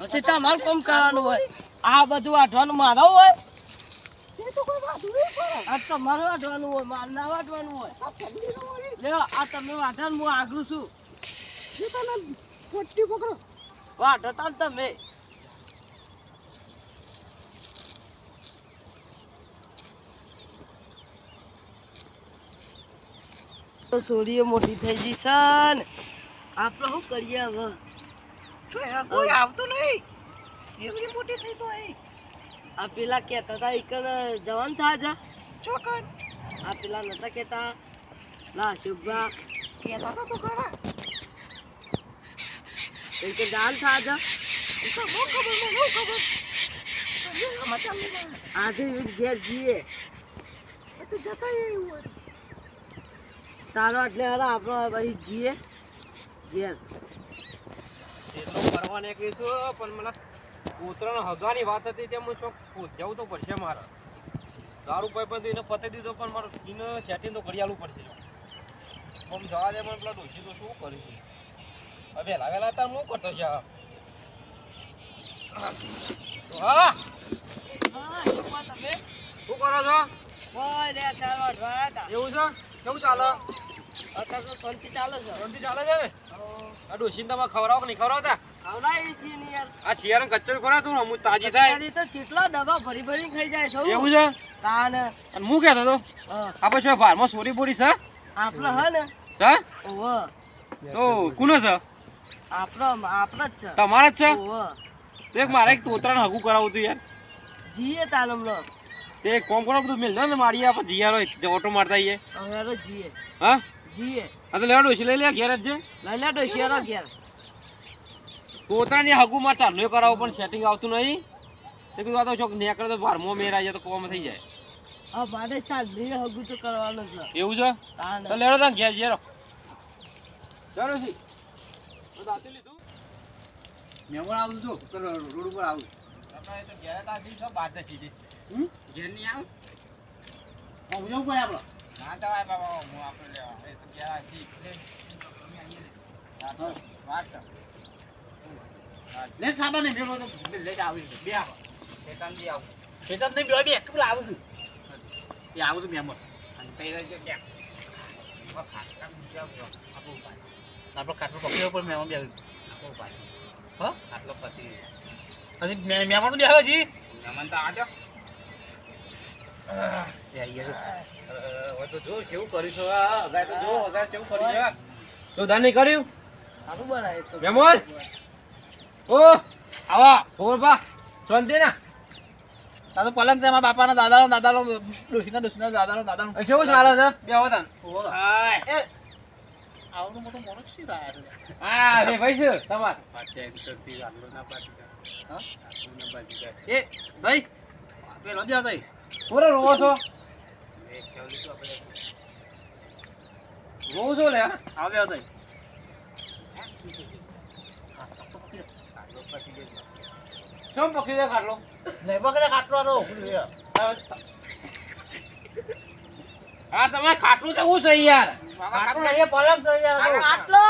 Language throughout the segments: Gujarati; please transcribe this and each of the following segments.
પછી તમારું કામ કરવાનું હોય આ બધું વાટવાનું મારો હોય આ તમારું વાટવાનું હોય માર ના વાટવાનું હોય લ્યો આ તમે વાટવાનું હું આગળ છું વાટતા તમે સોરીઓ મોટી થઈ ગઈ છે ને આપણે શું કરીએ હવે કોઈ આવતું નહીં એવડી મોટી થઈ તો આ પેલા કહેતા હતા એક જવાન થા જા ચોકન આ પેલા નતા કહેતા લા શુભા કહેતા તો ખરા એક જાન થા જા તો બહુ ખબર મને ખબર સમાચાર નહીં આજે ઘેર જઈએ તો જતા એવું તારો એટલે હારા આપણો ભાઈ જઈએ ઘેર એટલો ફરવા નીકળીશું પણ મને કૂતરાનો હગાની વાત હતી તે હું ચોક જવું તો પડશે મારે દારૂ પાઈ પણ એને પતાવી દીધો પણ મારે એને સેટિંગ તો કરી આલવું પડશે આમ જવા દે મને પેલા ડોસી તો શું કરીશું હવે લાગેલા હતા હું કરતો છે હા તમે શું કરો છો કોઈ રે ચાર વાટવા હતા એવું છે કેવું ચાલે અત્યારે તો શાંતિ ચાલે છે શાંતિ ચાલે છે ને આ ડોસીને તમે ખવડાવો કે નહીં ખવડાવતા આવડાય છે ને યાર આ શિયાળે કચ્ચર ખોરા તું અમુક તાજી થાય અત્યારે તો કેટલા ડબ્બા ભરી ભરી ખાઈ જાય છે એવું છે તાને અને હું કહેતો હતો આપણે શું બારમાં સોરી બોરી છે આપણે હે ને છે ઓહો તો કોનો છે આપણે જ છે તમારા જ છે ઓહો તો એક મારે એક તોતરાને હગું કરાવું હતું યાર જીએ તાલમ લો તે કોમ કરો બધું મિલ ને મારી આપણે જીયારો ઓટો મારતા આવીએ હવે જીએ હા જીએ આ તો લેવા ડોસી લઈ લે ઘેર જ છે લઈ લે ડોશિયારો ઘેર તોતરાની હગું મારે ચાલુ કરાવું પણ સેટિંગ આવતું નહીં તે કીધું આ તો ચોક નેકળે તો બારમો મેર આવી જાય તો કોમ થઈ જાય હા મારે ચાલ લીએ હગું તો કરવાનું છે એવું છે તાને તો લેડો તા ઘેર જીયારો ચાલો છી તો દાંતી લીધું મેમણ આવું છું રોડ ઉપર આવું આપણે તો ઘેર તાજી છે બાદ સીધી ઘેર નહીં આવું જવું પડે આપણે ના જવાય બાબા હું આપણે લેવા એ તો ઘેર આજી લે સાબા ને મેળો તો લઈ આવી બે આવો ખેતાન બી આવું ખેતર નહીં બે બે કેટલા આવું છું એ આવું છું મેમણ અને પહેલા જો ક્યાં આપણો કાટલો પકડ્યો પણ મેમણ બે હા આટલો પતિ હજી મેમણ બે આવે જી મહેમાન તો આજો તો જો કેવું કર્યું છે અગાય તો જો અગાય કેવું કર્યું છે તો દાની કર્યું સારું બનાવે છે મહેમાન ઓ આવા બોલબા શાંતિ ના આ તો પલંગ છે મારા બાપાના દાદાનો ડોસીના દાદાનો કેવું ચાલે છે બે હોતા એ આવનું મોટું મોણસ શી થાય હા રે ભાઈ છે તમાર એ ભાઈ પેલો દે હતા પૂરો રોવો છો રોવો છો લે આવે હતા ચમ પકડી દે કાટલો નહીં પકડે ખાટલો હતો હા તમારે ખાટલું છે શું છે યાર ખાટલો નહીં પલંગ છે યાર આટલો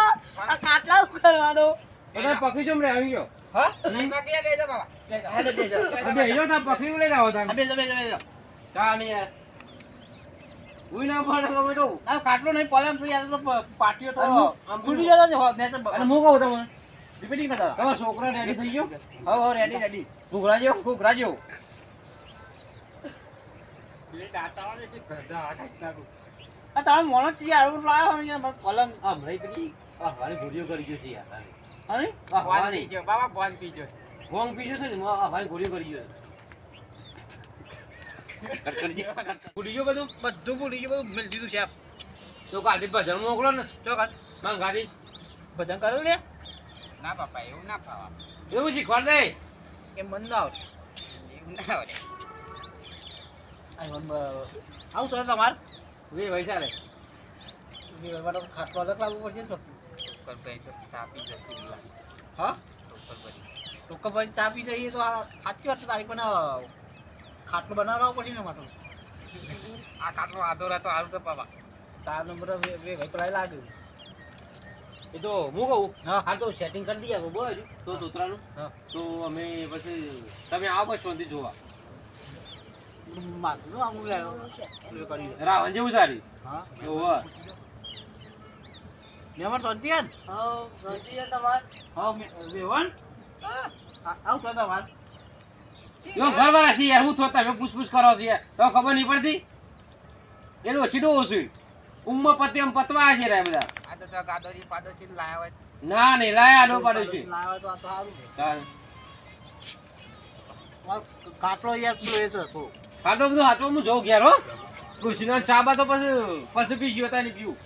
આ કાટલા કરવાનો બધા પકડી ચમ રે આવી ગયો હા નહીં પકડી ગઈ છે બાબા બે જો તા પકડી લઈને આવો તા બે તા નહીં યાર ઉઈ ના પડે કે બેટો આ ખાટલો નહીં પલંગ છે યાર તો પાટીઓ તો આમ ફૂટી જતો છે મેં અને હું કહું તમને રિપીટિંગ કરતા તમારા છોકરા રેડી થઈ ગયો હો રેડી ઘૂઘરા જેવો આ તમે મોણસ થી આવું લાવ્યો ને યાર પલંગ આ ભાઈ પેલી આ વાળી ઘોડીઓ કરી ગયો છે યાર અરે આ વાળી બાબા બોન પીજો ભોંગ પીજો છે ને આ ભાઈ ઘોડીઓ કરી ગયો ભૂલી ગયો બધું ભૂલી ગયું બધું મેળ દીધું છે તો ગાડી ભજન મોકલો ને ચોકન માં ગાડી ભજન કરો લે ના બાપા એવું ના ફાવા એવું શીખવાડ દે એ મન ના આવે એવું ના આવડે આવું તો તમાર વે ભાઈ ચાલે ખાટલો અલગ લાવવું પડશે ને પર ભાઈ તો તાપી જતી લા હા ઉપર ભરી ટોકર ભાઈ ચા પી જઈએ તો સાચી વાત છે તારી પણ ખાટલો બનાવડાવવો પડશે ને માટો આ કાટલો આધો રહેતો હારું તો પાવા તાર નંબર ભાઈ પેલા લાગે એ તો હું કહું હા. હાલ તો સેટિંગ કરી દઈએ બોલ તો તોતરાનું હા. તો અમે પછી તમે આવો પછી શાંતિ જોવા માથું શું આમ લેવું? પેલું કર્યું. રાવણ જેવું સારી હા ઓહો મહેમાન શાંતિ હે ને? હા શાંતિ છે તમારે હા વેવન આવ તો તમાર યો ઘરવાળા છે યાર હું તો તમે પૂછપૂછ કરો છો યાર તો ખબર નહીં પડતી એનો સીધો ઓછું ઉમ્મા પતિ એમ પતવા છે રે બધા આ તો ગાદોજી પાદોજી લાયા હોય ના નહીં લાયા આડો પાડો છે લાયા હોય તો આ તો સારું છે. તારે. કાટલો યાર પેલું એ છે તો હા તો બધું હાથમાં હું જોઉં ઘેર હો કૃષ્ણ ચા બા તો પછી પી ગયો તા નહીં પીવું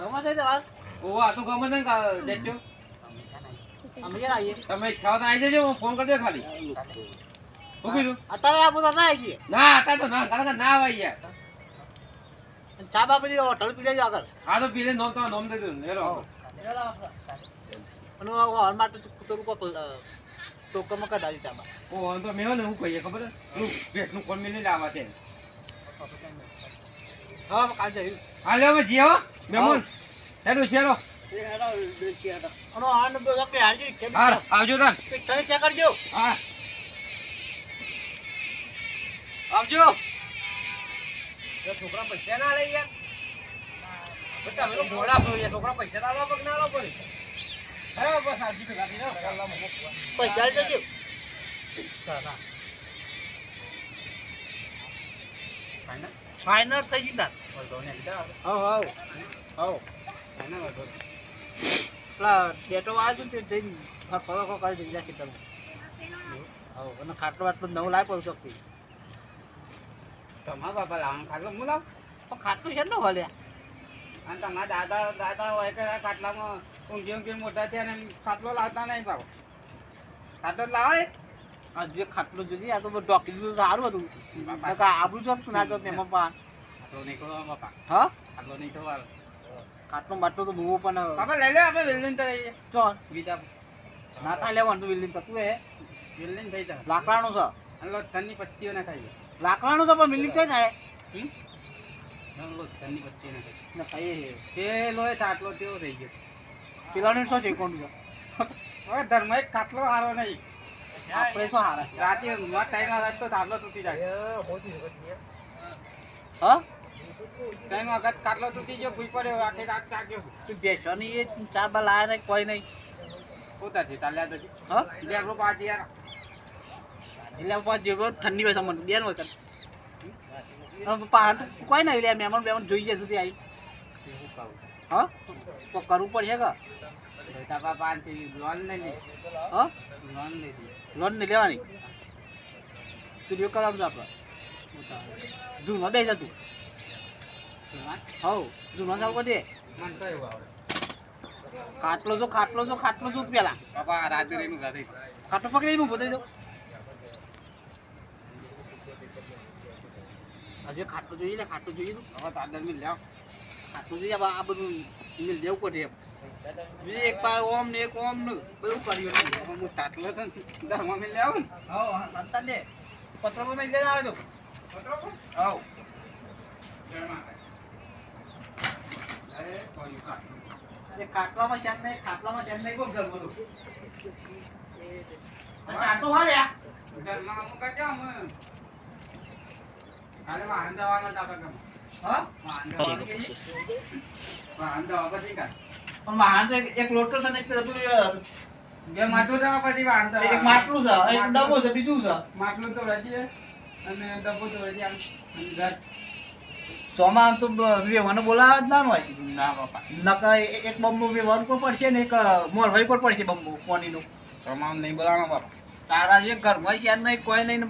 ગમે તે વાત ઓહો આ તો ગમે તે દેજો અમે ક્યાં આવીએ તમે ઈચ્છા હોય તો આવી જજો હું ફોન કરી દે ખાલી શું કીધું અત્યારે આ બધા ના આવી ના અત્યારે તો ના ખરેખર ના આવે યાર ચા બા પેલી હોટલ પી લેજો આગળ આ તો પીલે નોમ તો નોમ દે દઉં હેરો અને હર માટે થોડું કોક ટોકરમાં કઢાવી ચા બા ઓ આમ તો મેં ને હું કહીએ ખબર હે તું ભેટનું કોણ મેલી લાવવા તે હા કાલ જઈ હા લે જી હો મેમોન હેડો શેરો અને આ નંબર કે હાલજી કે હા આવજો તાન તને ચેક કરજો હા આવજો એ છોકરા પૈસા ના લઈ યાર બધા મેરો ઘોડા છો યાર છોકરા પૈસા ના આલવા પગ ના આલવા પડે અરે બસ આજી તો ગાડી ના કલ્લા મો પૈસા આલી દેજો સારા ફાઇનલ થઈ ગઈ તાર હા હા હા પેલા ડેટો આવજો તે જઈને ફરકો કરી દઈ જાય તમે હા અને ખાટલો આટલો નવો લાવી પડશે શકતી તમારા બાપા લાવવાનું ખાટલો હું લાવ પણ ખાટલું છે ને ભલે અને તમારા દાદા હોય કે આ ખાટલામાં ઊંઘી મોટા થયા ને એમ ખાટલો લાવતા નહીં બાબા ખાટલો લાવે આ જે ખાટલો જોઈએ આ તો ડોકી દીધું સારું હતું આબરું જોત ના જોત ને એમાં પા ખાટલો નહીં કરો બાપા હા ખાટલો નહીં કરવાનો ખાટલો માટલો તો બહુ પણ બાપા લઈ લે આપણે બિલ્ડિંગ ચલાવીએ ચોન બીજા ના થાય લેવાનું તું બિલ્ડિંગ થતું હે બિલ્ડિંગ થઈ જાય લાકડાનું છે અને લોથનની પત્તીઓ ના ખાઈએ લાકડાનું છે પણ બિલ્ડિંગ થઈ જાય લોથનની પત્તીઓ ના ખાઈએ ના ખાઈએ પેલો એ ખાટલો તેવો થઈ ગયો પેલાને શું છે કોણ છે હવે ધર્મ એક ખાટલો હારો નહીં આપણે શું હારા રાતે ઊંઘવા ટાઈમ આવે તો ખાટલો તૂટી જાય હા ટાઈમ વખત ખાટલો તૂટી ગયો ભૂઈ પડ્યો આખી રાત તાક્યો તું બેસવાની એ ચાર બાર લાયા નહીં કોઈ નહીં પોતાથી ચાલ્યા તો હા લેબડો પાછી યાર એટલે પાછું જેવો ઠંડી હોય સમજ બેન હોય પાન કોઈ નહીં લે મહેમાન બેમાન જોઈ જશે તે આવી હા તો કરવું પડશે કે તાપા પાનથી લોન લઈ લી હા લોન લઈ લી લોન નહીં લેવાની તું જો કરવાનું છે આપણે જૂનો દે તું હવ જૂનો ચાલુ કરી દે મન તો એવું આવડે ખાટલો જો પેલા બાપા રાતે રહીને ઉભા થઈ ખાટલો પકડી હું બતાવી દઉં હજુ ખાટલો જોઈએ લે ખાટલો જોઈએ તું હવે તાદર મિલ જાઓ ખાટલું જોઈએ આ બધું મિલ દેવું પડે એમ જોઈએ એક પાર ઓમ ને એક ઓમ ને બધું કર્યું હું તાટલો છે ને ધર્મ મિલ જાવ ને હા અંતર દે પત્રમાં મેં લઈને આવે તો હા એ ખાટલામાં શેક નહીં કોક ઘર બધું ચાલતો હા લ્યા ધર્મ અમુક કેમ હાલે વાહન દવાનો જ આપણે કેમ હા વાહન દવા પછી કા પણ વાહન તો એક લોટો છે ને એક પેલું બે માટલું દવા પછી વાહન દવા એક માટલું છે એક ડબ્બો છે બીજું છે માટલું તો રચીએ અને ડબ્બો તો રચી આમ ઘર સોમાં તો વેવાનું બોલાવે જ ના હોય ના બાપા નકર એક બંબુ વેવાનું પર પડશે ને એક મોરભાઈ પર પડશે બંબુ પાણીનું તમામ નહીં બોલાવાનો બાપા તારા જે ઘરમાં છે નહીં કોઈ નહીં ને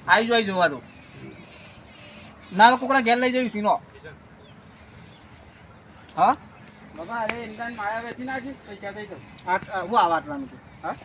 આવી જોઈ જોવા દો ના તો કોકડા ઘેર લઈ જઈશ સીનો હા બાપા અરે ઇન્સાન માયા વેચી નાખી પૈસા દઈ દો હું આ વાત નાનું છું હા